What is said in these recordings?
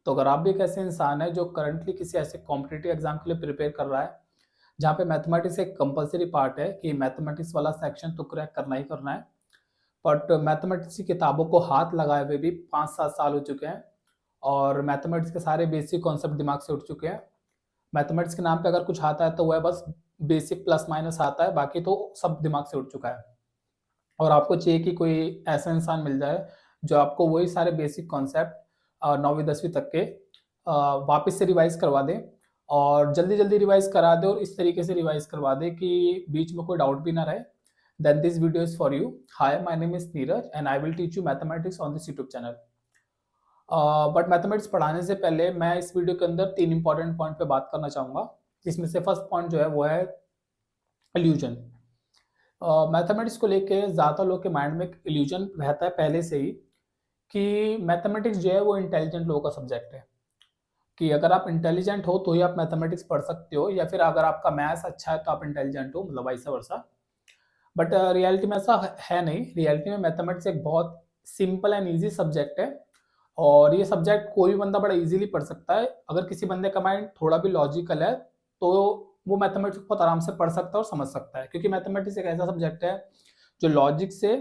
तो अगर आप भी एक ऐसे इंसान हैं जो करंटली किसी ऐसे कॉम्पिटिटिव एग्जाम के लिए प्रिपेयर कर रहा है, जहाँ पे मैथमेटिक्स एक कंपल्सरी पार्ट है कि मैथमेटिक्स वाला सेक्शन तो क्रैक करना ही करना है। बट मैथमेटिक्स की किताबों को हाथ लगाए हुए भी 5-7 साल हो चुके हैं और मैथमेटिक्स के सारे बेसिक कॉन्सेप्ट दिमाग से उठ चुके हैं। मैथमेटिक्स के नाम पे अगर कुछ आता है तो वह बस बेसिक प्लस माइनस आता है, बाकी तो सब दिमाग से उठ चुका है। और आपको चाहिए कि कोई ऐसा इंसान मिल जाए जो आपको वही सारे बेसिक कॉन्सेप्ट 9वीं 10वीं तक के वापस से रिवाइज करवा दे और जल्दी-जल्दी रिवाइज करा दे और इस तरीके से रिवाइज करवा दे कि बीच में कोई डाउट भी ना रहे। Then this video is for you. Hi, my name is Neeraj and I will teach you mathematics on this YouTube channel. But mathematics पढ़ाने से पहले मैं इस वीडियो के अंदर 3 इंपॉर्टेंट पॉइंट पे बात करना चाहूँगा। जिसमें से फर्स्ट पॉइंट जो है वो है इल्यूजन। मैथमेटिक्स को लेके ज़्यादा लोग के माइंड में एक इल्यूजन रहता है पहले से ही कि मैथमेटिक्स जो है वो इंटेलिजेंट लोगों का सब्जेक्ट है, कि अगर आप इंटेलिजेंट हो तो ही आप मैथमेटिक्स पढ़ सकते हो या फिर अगर आपका मैथ्स अच्छा है तो आप इंटेलिजेंट हो, मतलब वाइस वर्सा। बट रियलिटी में ऐसा है नहीं। रियलिटी में मैथमेटिक्स एक बहुत सिंपल एंड ईजी सब्जेक्ट है और ये सब्जेक्ट कोई भी बंदा बड़ा इजीली पढ़ सकता है। अगर किसी बंदे का माइंड थोड़ा भी लॉजिकल है तो वो मैथमेटिक्स बहुत आराम से पढ़ सकता है और समझ सकता है, क्योंकि मैथमेटिक्स एक ऐसा सब्जेक्ट है जो लॉजिक से,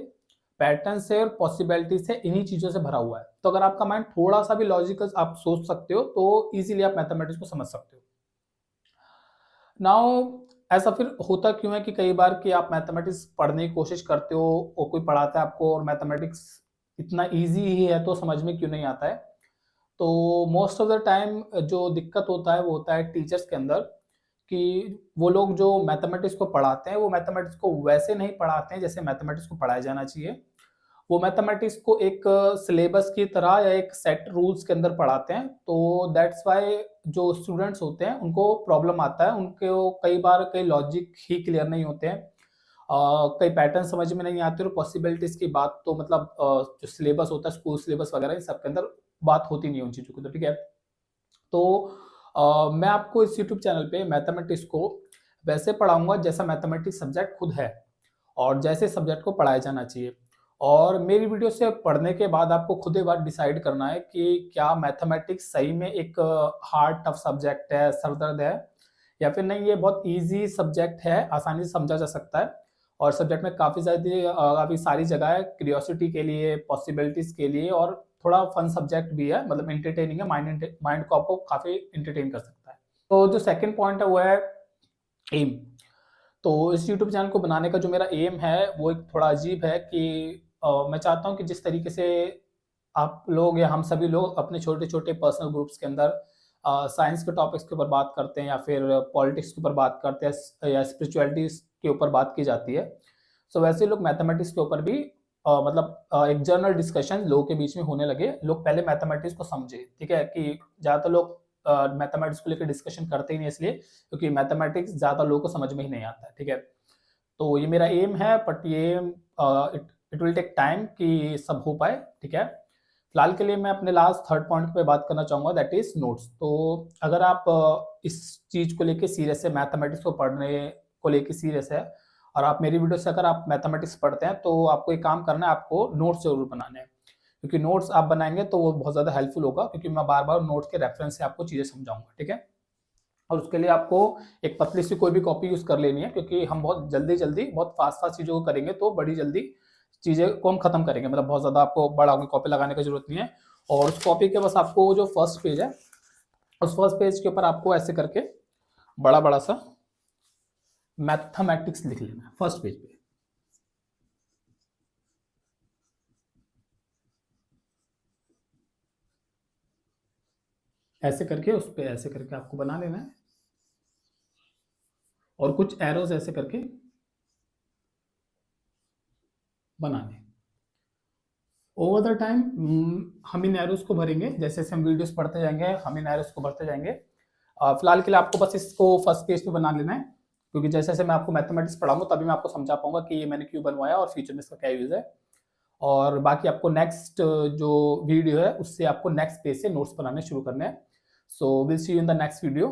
पैटर्न से और पॉसिबिलिटी से, इन्हीं चीज़ों से भरा हुआ है। तो अगर आपका माइंड थोड़ा सा भी लॉजिकल आप सोच सकते हो तो इजीली आप मैथमेटिक्स को समझ सकते हो। नाउ ऐसा फिर होता क्यों है कि कई बार कि आप मैथमेटिक्स पढ़ने की कोशिश करते हो और कोई पढ़ाता है आपको और मैथमेटिक्स इतना ईज़ी ही है तो समझ में क्यों नहीं आता है? तो मोस्ट ऑफ द टाइम जो दिक्कत होता है वो होता है टीचर्स के अंदर, कि वो लोग जो मैथमेटिक्स को पढ़ाते हैं वो मैथमेटिक्स को वैसे नहीं पढ़ाते हैं जैसे मैथमेटिक्स को पढ़ाया जाना चाहिए। वो मैथमेटिक्स को एक सिलेबस की तरह या एक सेट रूल्स के अंदर पढ़ाते हैं, तो दैट्स व्हाई जो स्टूडेंट्स होते हैं उनको प्रॉब्लम आता है। उनको कई बार कई लॉजिक ही क्लियर नहीं होते हैं, कई पैटर्न समझ में नहीं आते और पॉसिबिलिटीज की बात तो मतलब जो सिलेबस होता है स्कूल सिलेबस वगैरह इन सब के अंदर बात होती नहीं है उन चीज़ों की, तो ठीक है। तो मैं आपको इस यूट्यूब चैनल पे मैथमेटिक्स को वैसे पढ़ाऊंगा जैसा मैथमेटिक्स सब्जेक्ट खुद है और जैसे सब्जेक्ट को पढ़ाया जाना चाहिए। और मेरी वीडियो से पढ़ने के बाद आपको खुद एक बार डिसाइड करना है कि क्या मैथमेटिक्स सही में एक हार्ड टफ सब्जेक्ट है, सरदर्द है, या फिर नहीं ये बहुत ईज़ी सब्जेक्ट है, आसानी से समझा जा सकता है। और सब्जेक्ट में काफ़ी सारी जगह है क्यूरियोसिटी के लिए, पॉसिबिलिटीज़ के लिए और थोड़ा फन सब्जेक्ट भी है, मतलब एंटरटेनिंग है, माइंड को आपको काफ़ी एंटरटेन कर सकता है। तो जो सेकंड पॉइंट है वो है एम। तो इस यूट्यूब चैनल को बनाने का जो मेरा एम है वो एक थोड़ा अजीब है कि मैं चाहता हूँ कि जिस तरीके से आप लोग या हम सभी लोग अपने छोटे-छोटे पर्सनल ग्रुप्स के अंदर साइंस के टॉपिक्स के ऊपर बात करते हैं या फिर पॉलिटिक्स के ऊपर बात करते हैं या स्पिरिचुअलिटीज़ के ऊपर बात की जाती है। सो वैसे ही लोग मैथमेटिक्स के ऊपर भी एक जनरल डिस्कशन लोगों के बीच में होने लगे। लोग पहले मैथमेटिक्स को समझे, ठीक है? कि ज़्यादातर लोग मैथमेटिक्स को लेकर डिस्कशन करते ही नहीं इसलिए क्योंकि मैथमेटिक्स ज़्यादा लोगों को समझ में ही नहीं आता है, ठीक है? तो ये मेरा एम है, बट ये M it it will take time कि सब हो पाए, ठीक है? फिलहाल के लिए मैं अपने लास्ट थर्ड पॉइंट पे बात करना चाहूँगा, दैट इज़ नोट्स। तो अगर आप इस चीज़ को लेके सीरियस है, मैथमेटिक्स को पढ़ने को लेके सीरियस है और आप मेरी वीडियो से अगर आप मैथमेटिक्स पढ़ते हैं तो आपको एक काम करना है, आपको नोट्स ज़रूर बनाने हैं। क्योंकि नोट्स आप बनाएँगे तो वो बहुत ज़्यादा हेल्पफुल होगा, क्योंकि मैं बार-बार नोट्स के रेफरेंस से आपको चीज़ें समझाऊँगा, ठीक है? और उसके लिए आपको एक पतली सी कोई भी कॉपी यूज़ कर लेनी है, क्योंकि हम बहुत जल्दी-जल्दी बहुत फ़ास्ट-फ़ास्ट चीज़ों को करेंगे तो बड़ी जल्दी चीज़ें को हम खत्म करेंगे, मतलब बहुत ज़्यादा आपको बड़ा कोई कॉपी लगाने की ज़रूरत नहीं है। और उस कॉपी के बस आपको जो फर्स्ट पेज है, उस फर्स्ट पेज के ऊपर आपको ऐसे करके बड़ा-बड़ा सा मैथमेटिक्स लिख लेना है फर्स्ट पेज पे। ऐसे करके उस पे ऐसे करके आपको बना लेना है और कुछ एरोज़ ऐसे करके बनाने हैं। ओवर द टाइम हम इन एरोज़ को भरेंगे, जैसे-जैसे हम वीडियोज़ पढ़ते जाएँगे, हम इन एरोज़ को भरते जाएँगे। फिलहाल के लिए आपको बस इसको फर्स्ट पेज पे बना लेना है, क्योंकि जैसे-जैसे मैं आपको मैथमेटिक्स पढ़ाऊँगा तभी मैं आपको समझा पाऊँगा कि ये मैंने क्यों बनवाया और फ्यूचर में इसका क्या यूज़ है। और बाकी आपको नेक्स्ट जो वीडियो है उससे आपको नेक्स्ट पेज से नोट्स बनाने शुरू करने हैं। So will see you in the next video.